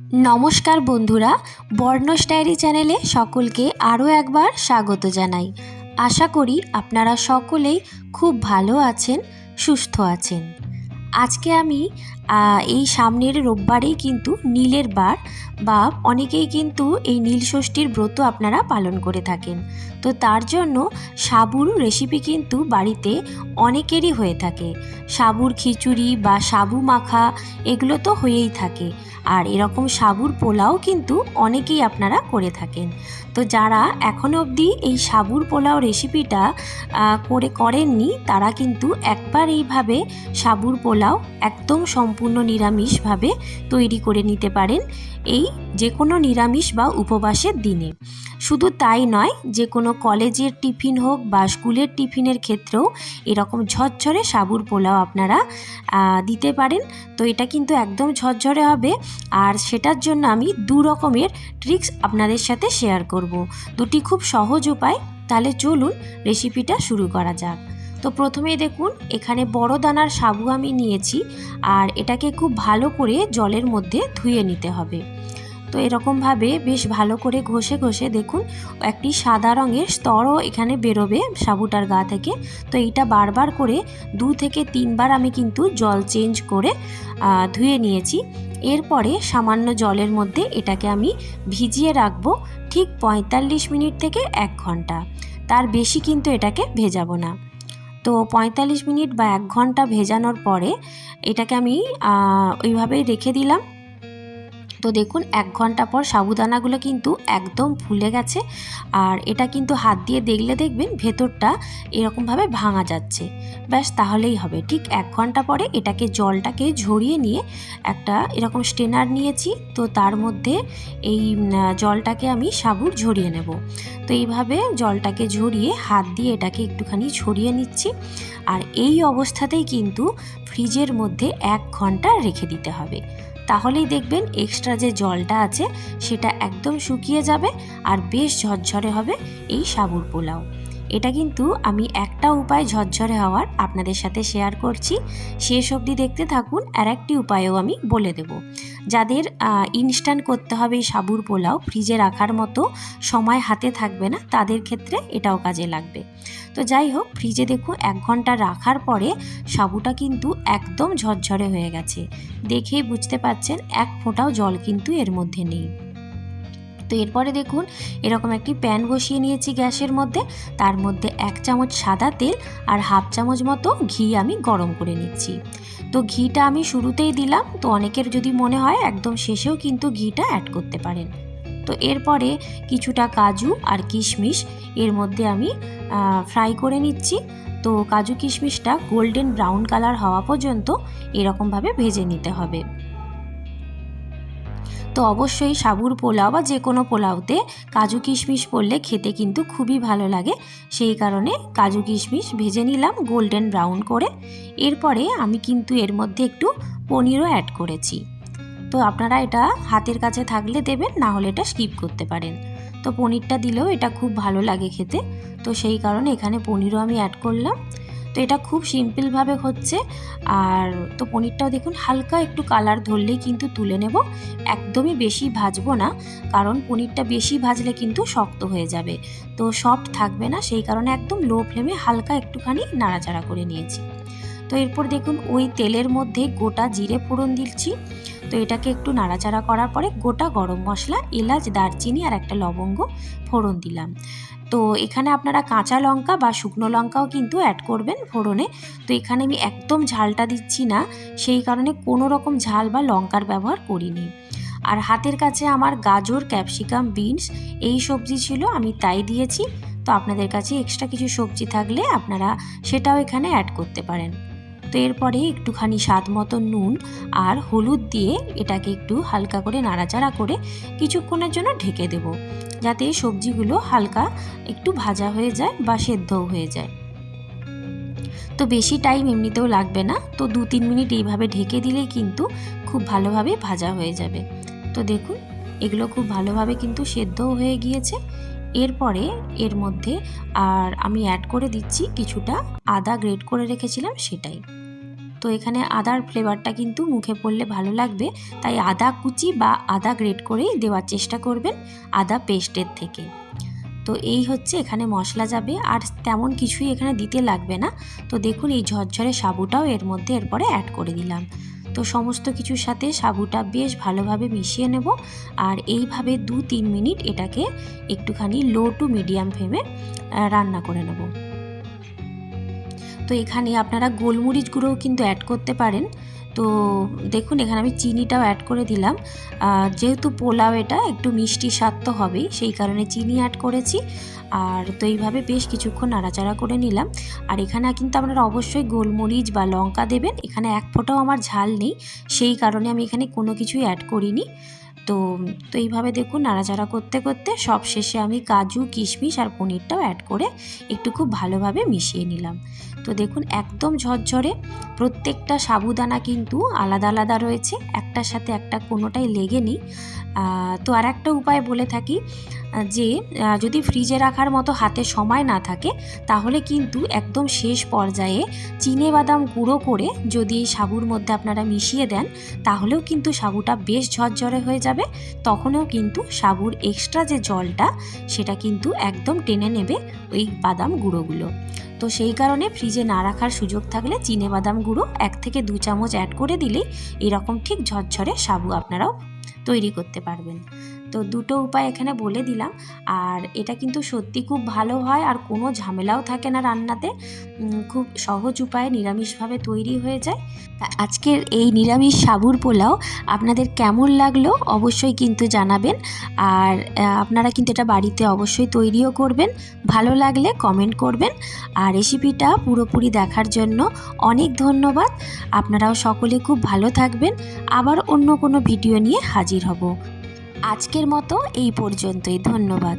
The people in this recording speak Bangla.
নমস্কার বন্ধুরা, বর্ণস ডায়েরি চ্যানেলে সকলকে আরও একবার স্বাগত জানাই। আশা করি আপনারা সকলেই খুব ভালো আছেন, সুস্থ আছেন। আজকে আমি এই সামনের রোববারেই কিন্তু নীলের বার, বা অনেকেই কিন্তু এই নীল ষষ্ঠীর ব্রত আপনারা পালন করে থাকেন। তো তার জন্য সাবুর রেসিপি কিন্তু বাড়িতে অনেকেরই হয়ে থাকে। সাবুর খিচুড়ি বা সাবু মাখা এগুলো তো হয়েই থাকে, আর এরকম সাবুর পোলাও কিন্তু অনেকেই আপনারা করে থাকেন। তো যারা এখনও অবধি এই সাবুর পোলাও রেসিপিটা করেননি, তারা কিন্তু একবার এইভাবে সাবুর পোলাও একদম সম্পূর্ণ নিরামিষভাবে তৈরি করে নিতে পারেন এই যে কোনো নিরামিষ বা উপবাসের দিনে। শুধু তাই নয়, যে কোনো কলেজের টিফিন হোক বা স্কুলের টিফিনের ক্ষেত্রেও এরকম ঝরঝরে সাবুর পোলাও আপনারা দিতে পারেন। তো এটা কিন্তু একদম ঝরঝরে হবে, আর সেটার জন্য আমি দু রকমের ট্রিক্স আপনাদের সাথে শেয়ার করব। দুটি খুব সহজ উপায়। তাহলে চলুন রেসিপিটা শুরু করা যাক। তো প্রথমেই দেখুন, এখানে বড় দানার সাবু আমি নিয়েছি, আর এটাকে খুব ভালো করে জলের মধ্যে ধুয়ে নিতে হবে। তো এরকমভাবে বেশ ভালো করে ঘষে ঘষে দেখুন একটি সাদা রঙের স্তরও এখানে বেরোবে সাবুটার গা থেকে। তো এইটা বারবার করে 2 থেকে 3 বার আমি কিন্তু জল চেঞ্জ করে ধুয়ে নিয়েছি। এরপরে সামান্য জলের মধ্যে এটাকে আমি ভিজিয়ে রাখবো ঠিক 45 মিনিট থেকে 1 ঘন্টা। তার বেশি কিন্তু এটাকে ভেজাবো না। তো 45 মিনিট বা 1 ঘন্টা ভেজানোর পরে এটাকে আমি ওইভাবেই রেখে দিলাম। তো দেখুন 1 ঘন্টা পর সাবুদানাগুলো কিন্তু একদম ফুলে গেছে, আর এটা কিন্তু হাত দিয়ে দেখলে দেখবেন ভেতরটা এরকমভাবে ভাঙা যাচ্ছে। ব্যাস তাহলেই হবে। ঠিক 1 ঘন্টা পরে এটাকে জলটাকে ঝরিয়ে নিয়ে একটা এরকম স্ট্রেনার নিয়েছি। তো তার মধ্যে এই জলটাকে আমি সাবুর ঝরিয়ে নেব। তো এইভাবে জলটাকে ঝরিয়ে হাত দিয়ে এটাকে একটুখানি ছড়িয়ে নিচ্ছি, আর এই অবস্থাতেই কিন্তু ফ্রিজের মধ্যে 1 ঘন্টা রেখে দিতে হবে। তাহলেই দেখবেন এক্সট্রা যে জলটা আছে সেটা একদম শুকিয়ে যাবে, আর বেশ ঝরঝরে হবে এই সাবুর পোলাও। এটা কিন্তু আমি একটা উপায় ঝরঝরে হওয়ার আপনাদের সাথে শেয়ার করছি, শেষ অবধি দেখতে থাকুন। আর একটি উপায়ও আমি বলে দেব। যাদের ইনস্ট্যান্ট করতে হবে এই সাবুর পোলাও, ফ্রিজে রাখার মতো সময় হাতে থাকবে না, তাদের ক্ষেত্রে এটাও কাজে লাগবে। তো যাই হোক, ফ্রিজে দেখুন 1 ঘন্টা রাখার পরে সাবুটা কিন্তু একদম ঝরঝরে হয়ে গেছে। দেখেই বুঝতে পারছেন 1 ফোঁটাও জল কিন্তু এর মধ্যে নেই। তো এরপরে দেখুন এরকম একটি প্যান বসিয়ে নিয়েছি গ্যাসের মধ্যে। তার মধ্যে 1 চামচ সাদা তেল আর হাফ চামচ মতো ঘি আমি গরম করে নিচ্ছি। তো ঘিটা আমি শুরুতেই দিলাম, তো অনেকের যদি মনে হয় একদম শেষেও কিন্তু ঘিটা অ্যাড করতে পারেন। তো এরপরে কিছুটা কাজু আর কিশমিশ এর মধ্যে আমি ফ্রাই করে নিচ্ছি। তো কাজু কিশমিশটা গোল্ডেন ব্রাউন কালার হওয়া পর্যন্ত এরকমভাবে ভেজে নিতে হবে। তো অবশ্যই সাবুর পোলাও বা যে কোনো পোলাওতে কাজু কিশমিশ পড়লে খেতে কিন্তু খুবই ভালো লাগে, সেই কারণে কাজু কিশমিশ ভেজে নিলাম গোল্ডেন ব্রাউন করে। এরপরে আমি কিন্তু এর মধ্যে একটু পনিরও অ্যাড করেছি। তো আপনারা এটা হাতের কাছে থাকলে দেবেন, না হলে এটা স্কিপ করতে পারেন। তো পনিরটা দিলেও এটা খুব ভালো লাগে খেতে, তো সেই কারণে এখানে পনিরও আমি অ্যাড করলাম। তো এটা খুব সিম্পলভাবে হচ্ছে। আর তো পনিরটাও দেখুন হালকা একটু কালার ধরলেই কিন্তু তুলে নেব, একদমই বেশি ভাজবো না, কারণ পনিরটা বেশি ভাজলে কিন্তু শক্ত হয়ে যাবে, তো সফট থাকবে না। সেই কারণে একদম লো ফ্লেমে হালকা একটুখানি নাড়াচাড়া করে নিয়েছি। তো এরপর দেখুন ওই তেলের মধ্যে গোটা জিরে ফোড়ন দিচ্ছি। তো এটাকে একটু নাড়াচাড়া করার পরে গোটা গরম মশলা, এলাচ, দারচিনি আর একটা লবঙ্গ ফোড়ন দিলাম। তো এখানে আপনারা কাঁচা লঙ্কা বা শুকনো লঙ্কাও কিন্তু অ্যাড করবেন ফোড়নে। তো এখানে আমি একদম ঝালটা দিচ্ছি না, সেই কারণে কোনো রকম ঝাল বা লঙ্কার ব্যবহার করিনি। আর হাতের কাছে আমার গাজর, ক্যাপসিকাম, বিনস এই সবজি ছিল, আমি তাই দিয়েছি। তো আপনাদের কাছে এক্সট্রা কিছু সবজি থাকলে আপনারা সেটাও এখানে অ্যাড করতে পারেন। তো এরপরে একটুখানি স্বাদ মতো নুন আর হলুদ দিয়ে এটাকে একটু হালকা করে নাড়াচাড়া করে কিছুক্ষণের জন্য ঢেকে দেব, যাতে সবজিগুলো হালকা একটু ভাজা হয়ে যায় বা সেদ্ধও হয়ে যায়। তো বেশি টাইম এমনিতেও লাগবে না, তো 2-3 মিনিট এইভাবে ঢেকে দিলেই কিন্তু খুব ভালোভাবে ভাজা হয়ে যাবে। তো দেখুন এগুলো খুব ভালোভাবে কিন্তু সেদ্ধও হয়ে গিয়েছে। এরপরে এর মধ্যে আর আমি অ্যাড করে দিচ্ছি কিছুটা আদা গ্রেট করে রেখেছিলাম সেটাই। তো তো এখানে আদার ফ্লেভারটা কিন্তু মুখে পড়লে ভালো লাগবে, তাই আদা কুচি বা আদা গ্রেট করেই দেওয়ার চেষ্টা করবেন আদা পেস্টের থেকে। তো এই হচ্ছে এখানে মশলা যাবে, আর তেমন কিছুই এখানে দিতে লাগবে না। তো দেখুন এই ঝরঝরে সাবুটাও এর মধ্যে এরপরে অ্যাড করে দিলাম। তো সমস্ত কিছুর সাথে সাবুটা বেশ ভালোভাবে মিশিয়ে নেব, আর এইভাবে 2-3 মিনিট এটাকে একটুখানি লো টু মিডিয়াম ফ্লেমে রান্না করে নেব। তো এখানে আপনারা গোলমরিচ গুঁড়োও কিন্তু অ্যাড করতে পারেন। তো দেখুন এখানে আমি চিনিটাও অ্যাড করে দিলাম, যেহেতু পোলাও এটা একটু মিষ্টি স্বাদ তো হবেই, সেই কারণে চিনি অ্যাড করেছি। আর তো এইভাবে বেশ কিছুক্ষণ নাড়াচাড়া করে নিলাম। আর এখানে কিন্তু আপনারা অবশ্যই গোলমরিচ বা লঙ্কা দেবেন, এখানে এক ফোঁটাও আমার ঝাল নেই, সেই কারণে আমি এখানে কোনো কিছুই অ্যাড করিনি। তো এইভাবে দেখুন নাড়াচাড়া করতে করতে সব শেষে আমি কাজু, কিশমিশ আর পনিরটাও অ্যাড করে একটু খুব ভালোভাবে মিশিয়ে নিলাম। তো দেখুন একদম ঝরঝরে, প্রত্যেকটা সাবুদানা কিন্তু আলাদা আলাদা রয়েছে, একটার সাথে একটা কোনোটাই লেগে নেই। তো আর একটা উপায় বলে থাকি যে যদি ফ্রিজে রাখার মতো হাতে সময় না থাকে, তাহলে কিন্তু একদম শেষ পর্যায়ে চিনেবাদাম গুঁড়ো করে যদি সাবুর মধ্যে আপনারা মিশিয়ে দেন, তাহলেও কিন্তু সাবুটা বেশ ঝরঝরে হয়ে যাবে। তখনও কিন্তু সাবুর এক্সট্রা যে জলটা সেটা কিন্তু একদম টেনে নেবে ওই বাদাম গুঁড়োগুলো। তো সেই কারণে ফ্রিজে না রাখার সুযোগ থাকলে চিনেবাদাম গুঁড়ো 1 থেকে 2 চামচ অ্যাড করে দিলেই এরকম ঠিক ঝরঝরে সাবু আপনারাও তৈরি করতে পারবেন। তো দুটো উপায় এখানে বলে দিলাম, আর এটা কিন্তু সত্যি খুব ভালো হয়, আর কোনো ঝামেলাও থাকে না রান্নাতে, খুব সহজ উপায়ে নিরামিষভাবে তৈরি হয়ে যায়। আজকের এই নিরামিষ সাবুর পোলাও আপনাদের কেমন লাগলো অবশ্যই কিন্তু জানাবেন, আর আপনারা কিন্তু এটা বাড়িতে অবশ্যই তৈরিও করবেন। ভালো লাগলে কমেন্ট করবেন, আর রেসিপিটা পুরোপুরি দেখার জন্য অনেক ধন্যবাদ। আপনারাও সকলে খুব ভালো থাকবেন, আবার অন্য কোনো ভিডিও নিয়ে হাজির হব। আজকের মতো এই পর্যন্তই, ধন্যবাদ।